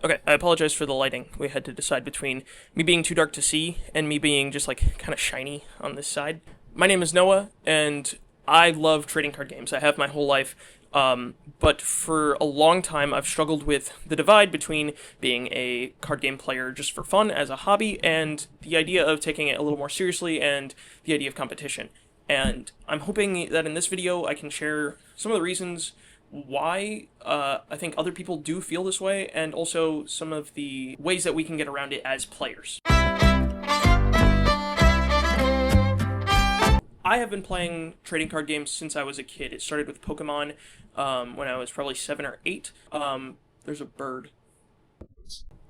Okay, I apologize for the lighting. We had to decide between me being too dark to see and me being just like kind of shiny on this side. My name is Noah, and I love trading card games. I have my whole life. But for a long time, I've struggled with the divide between being a card game player just for fun as a hobby and the idea of taking it a little more seriously and the idea of competition. And I'm hoping that in this video I can share some of the reasons why I think other people do feel this way, and also some of the ways that we can get around it as players. I have been playing trading card games since I was a kid. It started with Pokemon when I was probably 7 or 8. There's a bird.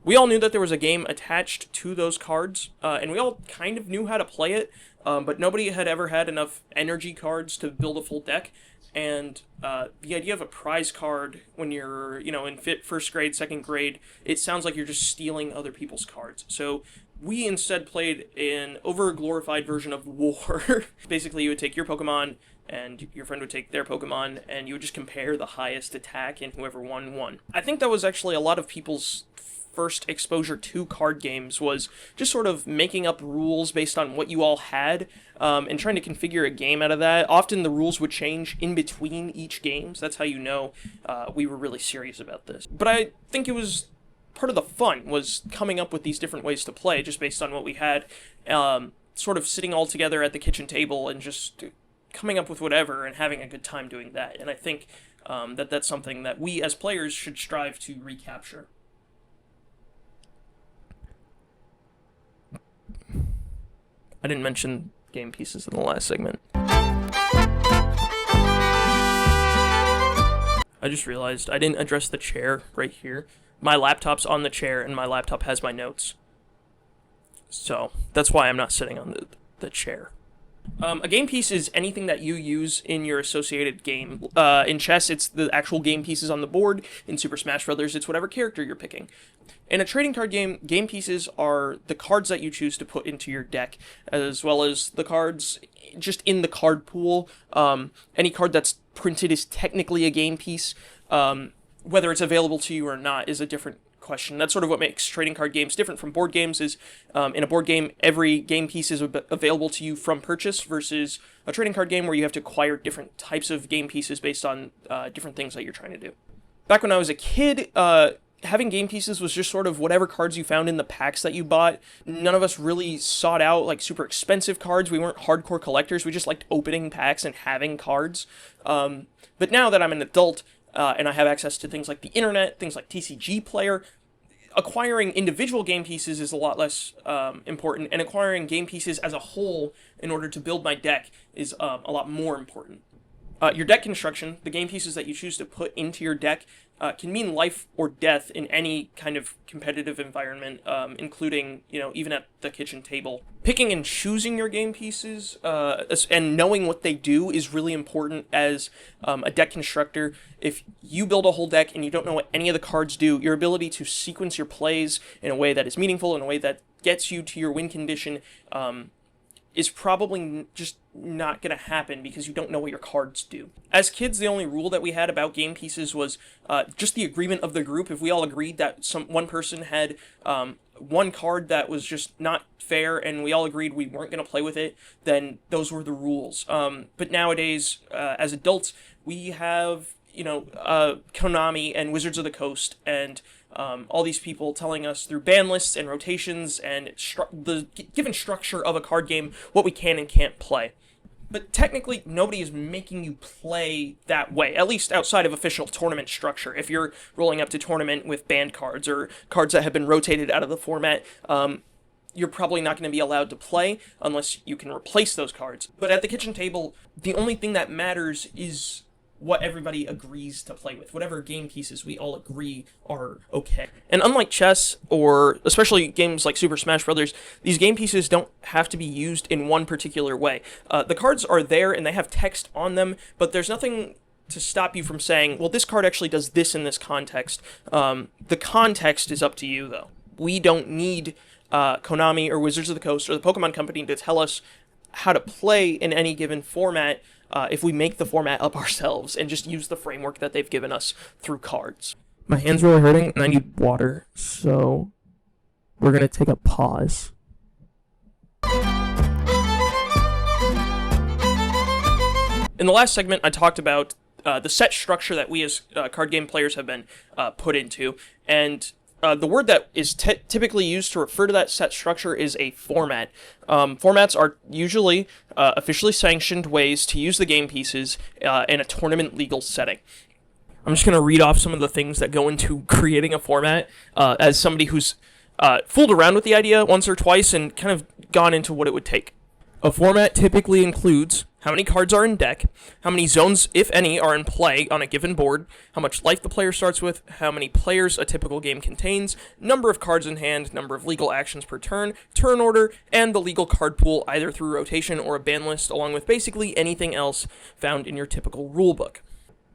We all knew that there was a game attached to those cards, and we all kind of knew how to play it, but nobody had ever had enough energy cards to build a full deck. And the idea of a prize card when you're, in first grade, second grade, it sounds like you're just stealing other people's cards. So we instead played an over-glorified version of war. Basically, you would take your Pokemon, and your friend would take their Pokemon, and you would just compare the highest attack, and whoever won. I think that was actually a lot of people's first exposure to card games, was just sort of making up rules based on what you all had, and trying to configure a game out of that. Often the rules would change in between each game, so that's how you know we were really serious about this. But I think it was part of the fun, was coming up with these different ways to play just based on what we had, sort of sitting all together at the kitchen table and just coming up with whatever and having a good time doing that. And I think that's something that we as players should strive to recapture. I didn't mention game pieces in the last segment. I just realized I didn't address the chair right here. My laptop's on the chair, and my laptop has my notes. So that's why I'm not sitting on the chair. A game piece is anything that you use in your associated game. In chess, it's the actual game pieces on the board. In Super Smash Bros., it's whatever character you're picking. In a trading card game, game pieces are the cards that you choose to put into your deck, as well as the cards just in the card pool. Any card that's printed is technically a game piece. Whether it's available to you or not is a different question. That's sort of what makes trading card games different from board games. Is in a board game, every game piece is available to you from purchase, versus a trading card game where you have to acquire different types of game pieces based on different things that you're trying to do. Back when I was a kid, having game pieces was just sort of whatever cards you found in the packs that you bought. None of us really sought out like super expensive cards. We weren't hardcore collectors. We just liked opening packs and having cards. But now that I'm an adult, and I have access to things like the internet, things like TCG Player, acquiring individual game pieces is a lot less important, and acquiring game pieces as a whole in order to build my deck is a lot more important. Your deck construction, the game pieces that you choose to put into your deck, can mean life or death in any kind of competitive environment, including, even at the kitchen table. Picking and choosing your game pieces and knowing what they do is really important as a deck constructor. If you build a whole deck and you don't know what any of the cards do, your ability to sequence your plays in a way that is meaningful, in a way that gets you to your win condition, is probably just not going to happen because you don't know what your cards do. As kids, the only rule that we had about game pieces was just the agreement of the group. If we all agreed that one person had one card that was just not fair and we all agreed we weren't going to play with it, then those were the rules. But nowadays, as adults, we have, Konami and Wizards of the Coast and all these people telling us through ban lists and rotations and the given structure of a card game what we can and can't play. But technically, nobody is making you play that way, at least outside of official tournament structure. If you're rolling up to tournament with banned cards or cards that have been rotated out of the format, you're probably not going to be allowed to play unless you can replace those cards. But at the kitchen table, the only thing that matters is what everybody agrees to play with, whatever game pieces we all agree are okay. And unlike chess, or especially games like Super Smash Bros., these game pieces don't have to be used in one particular way. The cards are there and they have text on them, but there's nothing to stop you from saying, well, this card actually does this in this context. The context is up to you, though. We don't need Konami or Wizards of the Coast or the Pokemon Company to tell us how to play in any given format. If we make the format up ourselves and just use the framework that they've given us through cards. My hand's really hurting, and I need water, so we're going to take a pause. In the last segment, I talked about the set structure that we as card game players have been put into, and the word that is typically used to refer to that set structure is a format. Formats are usually officially sanctioned ways to use the game pieces in a tournament legal setting. I'm just going to read off some of the things that go into creating a format as somebody who's fooled around with the idea once or twice and kind of gone into what it would take. A format typically includes how many cards are in deck, how many zones, if any, are in play on a given board, how much life the player starts with, how many players a typical game contains, number of cards in hand, number of legal actions per turn, turn order, and the legal card pool either through rotation or a ban list, along with basically anything else found in your typical rulebook.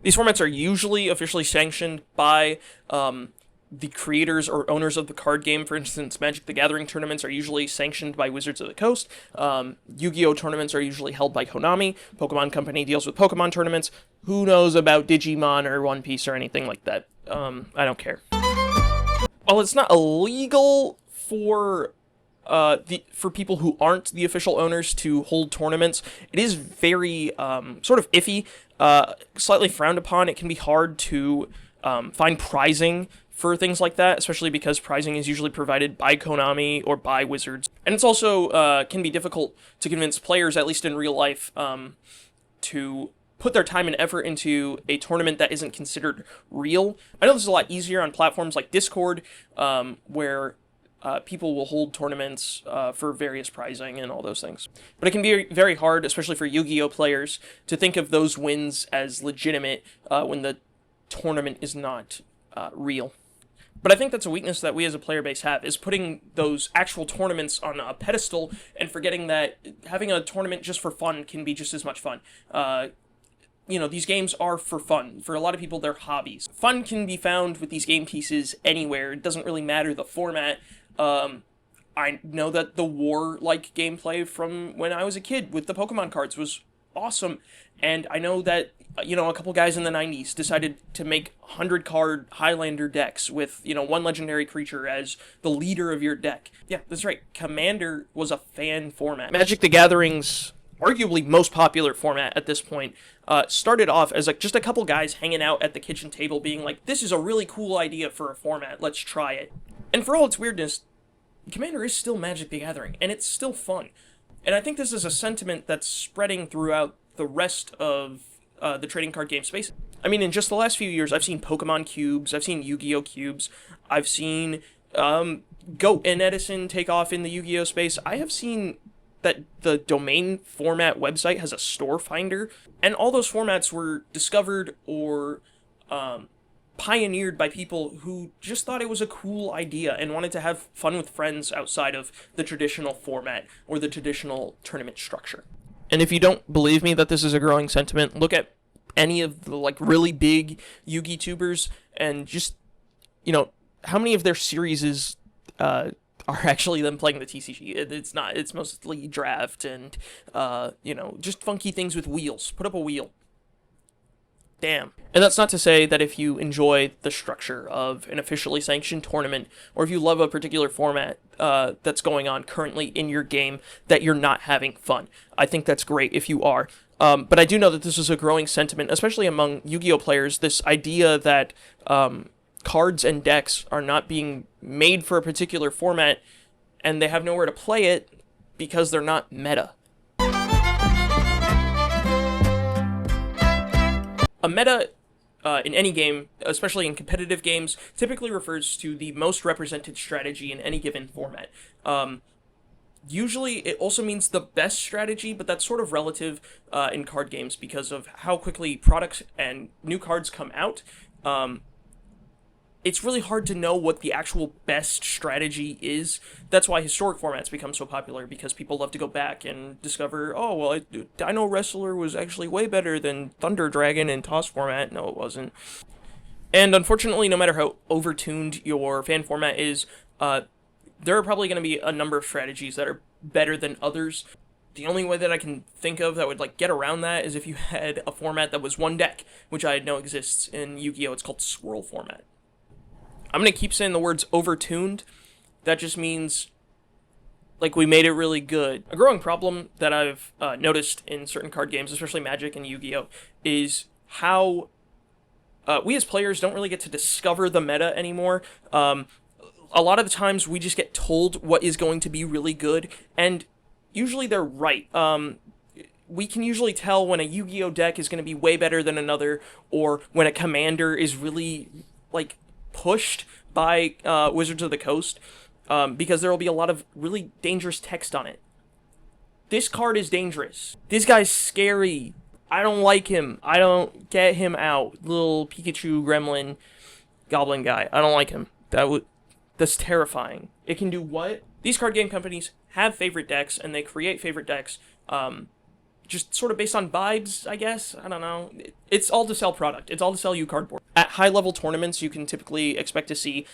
These formats are usually officially sanctioned by the creators or owners of the card game. For instance, Magic the Gathering tournaments are usually sanctioned by Wizards of the Coast. Yu-Gi-Oh! Tournaments are usually held by Konami. Pokemon Company deals with Pokemon tournaments. Who knows about Digimon or One Piece or anything like that? I don't care. While it's not illegal for people who aren't the official owners to hold tournaments, it is very sort of iffy, slightly frowned upon. It can be hard to find prizing for things like that, especially because prizing is usually provided by Konami or by Wizards. And it's also can be difficult to convince players, at least in real life, to put their time and effort into a tournament that isn't considered real. I know this is a lot easier on platforms like Discord, where people will hold tournaments for various prizing and all those things. But it can be very hard, especially for Yu-Gi-Oh! Players, to think of those wins as legitimate when the tournament is not real. But I think that's a weakness that we as a player base have, is putting those actual tournaments on a pedestal and forgetting that having a tournament just for fun can be just as much fun. These games are for fun. For a lot of people, they're hobbies. Fun can be found with these game pieces anywhere. It doesn't really matter the format. I know that the war-like gameplay from when I was a kid with the Pokemon cards was awesome. And I know that, a couple guys in the 90s decided to make 100-card Highlander decks with, one legendary creature as the leader of your deck. Yeah, that's right. Commander was a fan format. Magic the Gathering's arguably most popular format at this point started off as just a couple guys hanging out at the kitchen table being like, this is a really cool idea for a format, let's try it. And for all its weirdness, Commander is still Magic the Gathering, and it's still fun. And I think this is a sentiment that's spreading throughout the rest of the trading card game space. I mean, in just the last few years, I've seen Pokemon cubes, I've seen Yu-Gi-Oh! Cubes, I've seen Goat and Edison take off in the Yu-Gi-Oh! Space. I have seen that the domain format website has a store finder, and all those formats were discovered or pioneered by people who just thought it was a cool idea and wanted to have fun with friends outside of the traditional format or the traditional tournament structure. And if you don't believe me that this is a growing sentiment, look at any of the really big Yu-Gi tubers and just, how many of their series are actually them playing the TCG. It's not. It's mostly draft and, just funky things with wheels. Put up a wheel. Damn. And that's not to say that if you enjoy the structure of an officially sanctioned tournament, or if you love a particular format that's going on currently in your game, that you're not having fun. I think that's great if you are. But I do know that this is a growing sentiment, especially among Yu-Gi-Oh! Players, this idea that cards and decks are not being made for a particular format, and they have nowhere to play it because they're not meta. A meta in any game, especially in competitive games, typically refers to the most represented strategy in any given format. Usually, it also means the best strategy, but that's sort of relative in card games because of how quickly products and new cards come out. It's really hard to know what the actual best strategy is. That's why historic formats become so popular, because people love to go back and discover, Dino Wrestler was actually way better than Thunder Dragon in TOS format. No, it wasn't. And unfortunately, no matter how overtuned your fan format is, there are probably going to be a number of strategies that are better than others. The only way that I can think of that would get around that is if you had a format that was one deck, which I know exists in Yu-Gi-Oh! It's called Swirl format. I'm going to keep saying the words overtuned. That just means, like, we made it really good. A growing problem that I've noticed in certain card games, especially Magic and Yu-Gi-Oh, is how we as players don't really get to discover the meta anymore. A lot of the times we just get told what is going to be really good, and usually they're right. We can usually tell when a Yu-Gi-Oh deck is going to be way better than another, or when a commander is really, like, pushed by Wizards of the Coast, because there will be a lot of really dangerous text on it. This card is dangerous. This guy's scary. I don't like him. I don't get him out. Little Pikachu gremlin goblin guy. I don't like him. That's terrifying. It can do what? These card game companies have favorite decks, and they create favorite decks, just sort of based on vibes, I guess. I don't know. It's all to sell product. It's all to sell you cardboard. At high-level tournaments, you can typically expect to see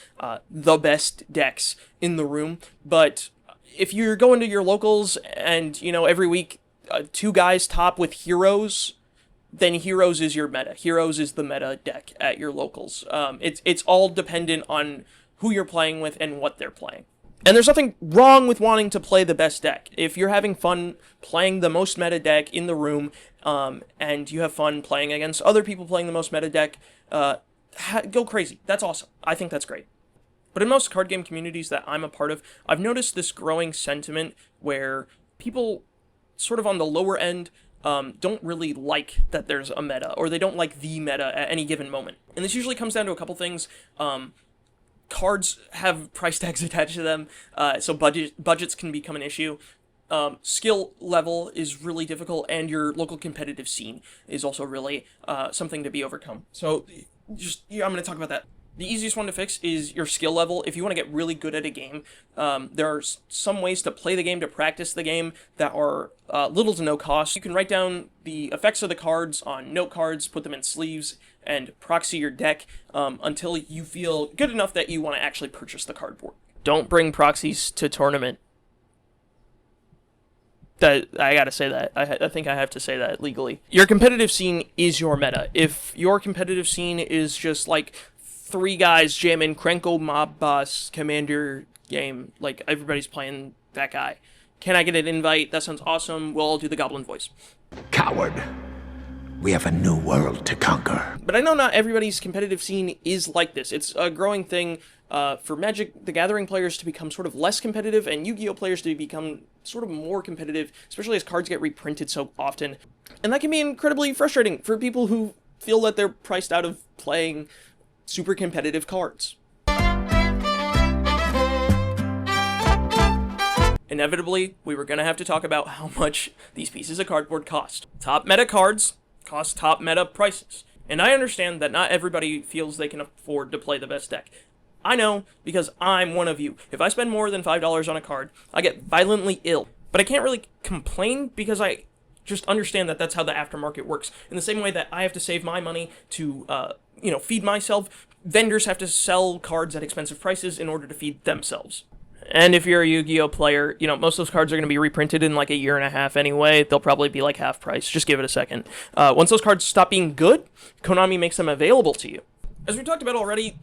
the best decks in the room, but if you're going to your locals and, every week 2 guys top with Heroes, then Heroes is your meta. Heroes is the meta deck at your locals. It's all dependent on who you're playing with and what they're playing. And there's nothing wrong with wanting to play the best deck. If you're having fun playing the most meta deck in the room, and you have fun playing against other people playing the most meta deck, go crazy. That's awesome. I think that's great. But in most card game communities that I'm a part of, I've noticed this growing sentiment where people sort of on the lower end don't really like that there's a meta, or they don't like the meta at any given moment. And this usually comes down to a couple things. Cards have price tags attached to them, so budgets can become an issue. Skill level is really difficult, and your local competitive scene is also really something to be overcome. So I'm going to talk about that. The easiest one to fix is your skill level. If you want to get really good at a game, there are some ways to play the game, to practice the game, that are little to no cost. You can write down the effects of the cards on note cards, put them in sleeves, and proxy your deck until you feel good enough that you want to actually purchase the cardboard. Don't bring proxies to tournament. I gotta say that. I think I have to say that legally. Your competitive scene is your meta. If your competitive scene is just like 3 guys jamming Krenko Mob Boss Commander game, like everybody's playing that guy. Can I get an invite? That sounds awesome. We'll all do the goblin voice. Coward. We have a new world to conquer. But I know not everybody's competitive scene is like this. It's a growing thing for Magic the Gathering players to become sort of less competitive, and Yu-Gi-Oh players to become sort of more competitive, especially as cards get reprinted so often. And that can be incredibly frustrating for people who feel that they're priced out of playing super competitive cards. Inevitably, we were going to have to talk about how much these pieces of cardboard cost. Top meta cards cost top meta prices. And I understand that not everybody feels they can afford to play the best deck. I know, because I'm one of you. If I spend more than $5 on a card, I get violently ill. But I can't really complain because I just understand that that's how the aftermarket works. In the same way that I have to save my money to, feed myself, vendors have to sell cards at expensive prices in order to feed themselves. And if you're a Yu-Gi-Oh player, most of those cards are going to be reprinted in like a year and a half anyway. They'll probably be like half price. Just give it a second. Once those cards stop being good, Konami makes them available to you. As we talked about already,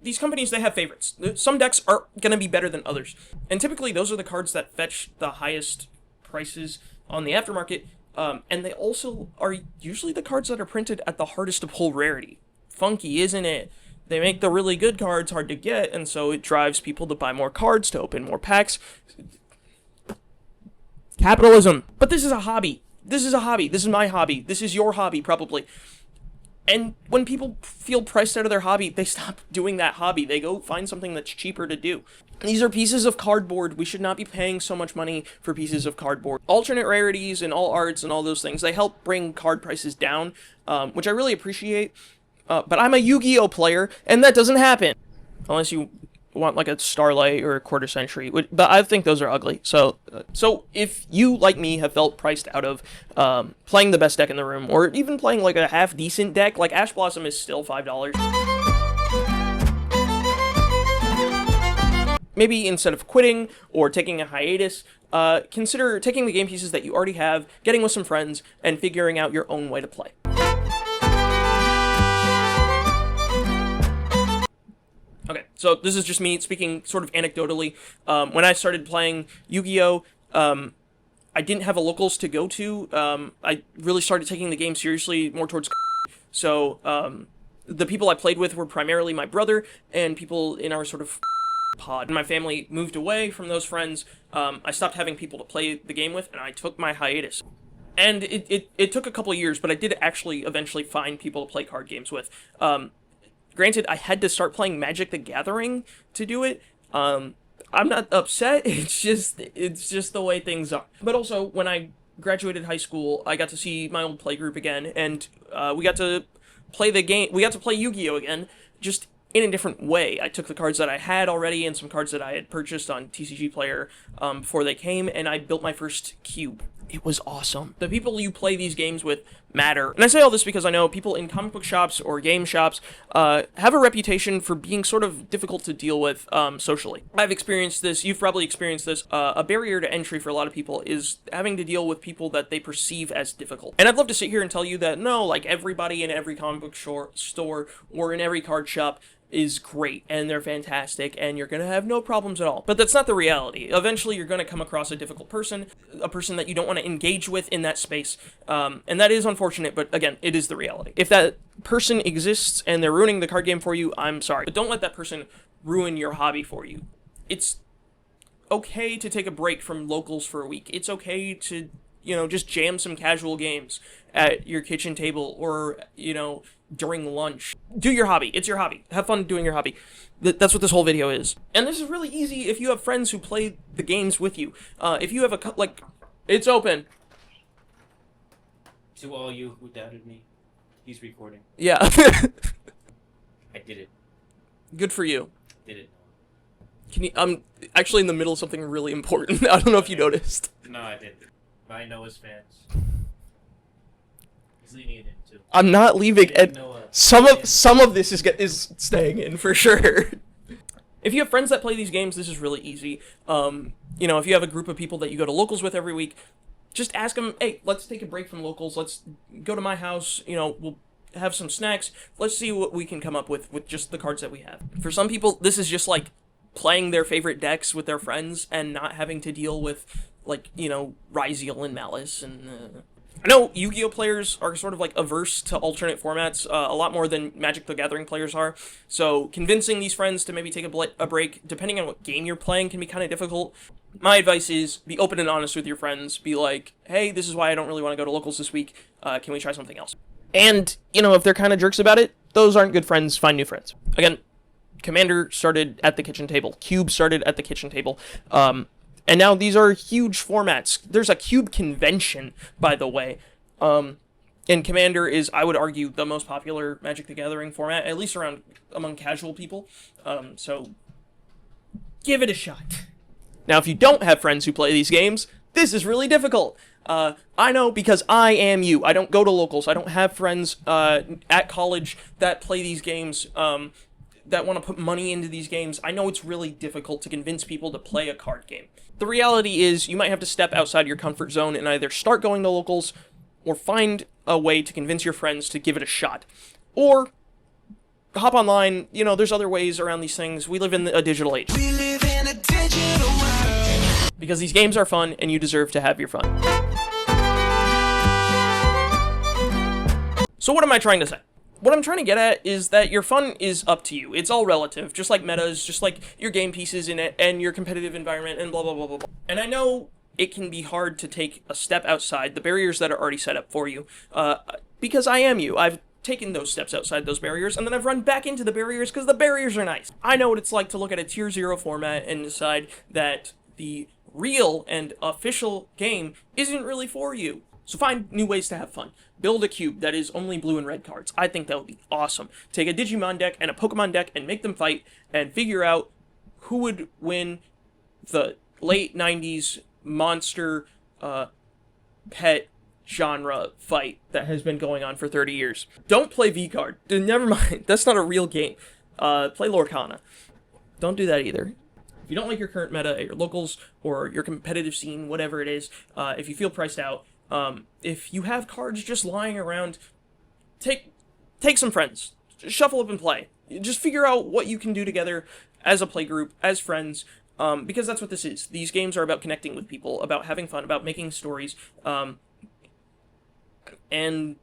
these companies, they have favorites. Some decks are going to be better than others. And typically, those are the cards that fetch the highest prices on the aftermarket. And they also are usually the cards that are printed at the hardest to pull rarity. Funky, isn't it? They make the really good cards hard to get, and so it drives people to buy more cards, to open more packs. Capitalism. But this is a hobby. This is a hobby. This is my hobby. This is your hobby, probably. And when people feel priced out of their hobby, they stop doing that hobby. They go find something that's cheaper to do. These are pieces of cardboard. We should not be paying so much money for pieces of cardboard. Alternate rarities and all arts and all those things, they help bring card prices down, which I really appreciate. But I'm a Yu-Gi-Oh player, and that doesn't happen. Unless you want like a Starlight or a Quarter Century, but I think those are ugly. So if you, like me, have felt priced out of playing the best deck in the room, or even playing like a half-decent deck, like Ash Blossom is still $5. Maybe instead of quitting or taking a hiatus, consider taking the game pieces that you already have, getting with some friends, and figuring out your own way to play. Okay, so this is just me speaking sort of anecdotally. When I started playing Yu-Gi-Oh, I didn't have a locals to go to. I really started taking the game seriously more towards. So the people I played with were primarily my brother and people in our sort of pod. My family moved away from those friends. I stopped having people to play the game with, and I took my hiatus. And it took a couple years, but I did actually eventually find people to play card games with. Granted, I had to start playing Magic the Gathering to do it. I'm not upset. It's just the way things are. But also, when I graduated high school, I got to see my old playgroup again, and we got to play the game. We got to play Yu-Gi-Oh again, just in a different way. I took the cards that I had already and some cards that I had purchased on TCG Player before they came, and I built my first cube. It was awesome. The people you play these games with matter. And I say all this because I know people in comic book shops or game shops have a reputation for being sort of difficult to deal with socially. I've experienced this. You've probably experienced this. A barrier to entry for a lot of people is having to deal with people that they perceive as difficult. And I'd love to sit here and tell you that, no, like everybody in every comic book store or in every card shop is great and they're fantastic and you're gonna have no problems at all. But that's not the reality. Eventually you're gonna come across a difficult person, a person that you don't want to engage with in that space, and that is unfortunate, but again, it is the reality. If that person exists and they're ruining the card game for you, I'm sorry, but don't let that person ruin your hobby for you. It's okay to take a break from locals for a week. It's okay to, just jam some casual games at your kitchen table or, during lunch. Do your hobby. It's your hobby. Have fun doing your hobby. That's what this whole video is. And this is really easy if you have friends who play the games with you. If you have it's open. To all you who doubted me, he's recording. Yeah. I did it. Good for you. Did it. Can you, I'm actually in the middle of something really important. I don't know if you noticed. No, I didn't. I know his fans. He's leaving it in too. I'm not leaving it. Some of this is staying in for sure. If you have friends that play these games, this is really easy. If you have a group of people that you go to locals with every week, just ask them, hey, let's take a break from locals. Let's go to my house. We'll have some snacks. Let's see what we can come up with just the cards that we have. For some people, this is just like playing their favorite decks with their friends and not having to deal with, Ryziel and Malice and... I know Yu-Gi-Oh players are sort of averse to alternate formats a lot more than Magic the Gathering players are, so convincing these friends to maybe take a break, depending on what game you're playing, can be kind of difficult. My advice is be open and honest with your friends. Be like, hey, this is why I don't really want to go to locals this week. Can we try something else? And, if they're kind of jerks about it, those aren't good friends. Find new friends. Again, Commander started at the kitchen table. Cube started at the kitchen table. And now these are huge formats. There's a cube convention, by the way. And Commander is, I would argue, the most popular Magic the Gathering format, at least among casual people. So give it a shot. Now, if you don't have friends who play these games, this is really difficult. I know because I am you. I don't go to locals. I don't have friends at college that play these games. That want to put money into these games. I know it's really difficult to convince people to play a card game. The reality is you might have to step outside your comfort zone and either start going to locals or find a way to convince your friends to give it a shot. Or hop online. There's other ways around these things. We live in a digital age. We live in a digital world. Because these games are fun and you deserve to have your fun. So what am I trying to say? What I'm trying to get at is that your fun is up to you. It's all relative, just like metas, just like your game pieces in it, and your competitive environment, and blah, blah, blah, blah, blah. And I know it can be hard to take a step outside the barriers that are already set up for you, because I am you. I've taken those steps outside those barriers, and then I've run back into the barriers because the barriers are nice. I know what it's like to look at a Tier 0 format and decide that the real and official game isn't really for you. So find new ways to have fun. Build a cube that is only blue and red cards. I think that would be awesome. Take a Digimon deck and a Pokemon deck and make them fight and figure out who would win the late 90s monster pet genre fight that has been going on for 30 years. Don't play V-Card. Never mind. That's not a real game. Play Lorcana. Don't do that either. If you don't like your current meta at your locals or your competitive scene, whatever it is, if you feel priced out, if you have cards just lying around, take some friends, just shuffle up and play. just figure out what you can do together as a play group, as friends, because that's what this is. These games are about connecting with people, about having fun, about making stories, and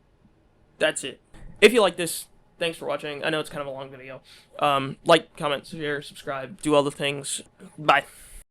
that's it. If you like this, thanks for watching. I know it's kind of a long video. Like, comment, share, subscribe, do all the things. Bye.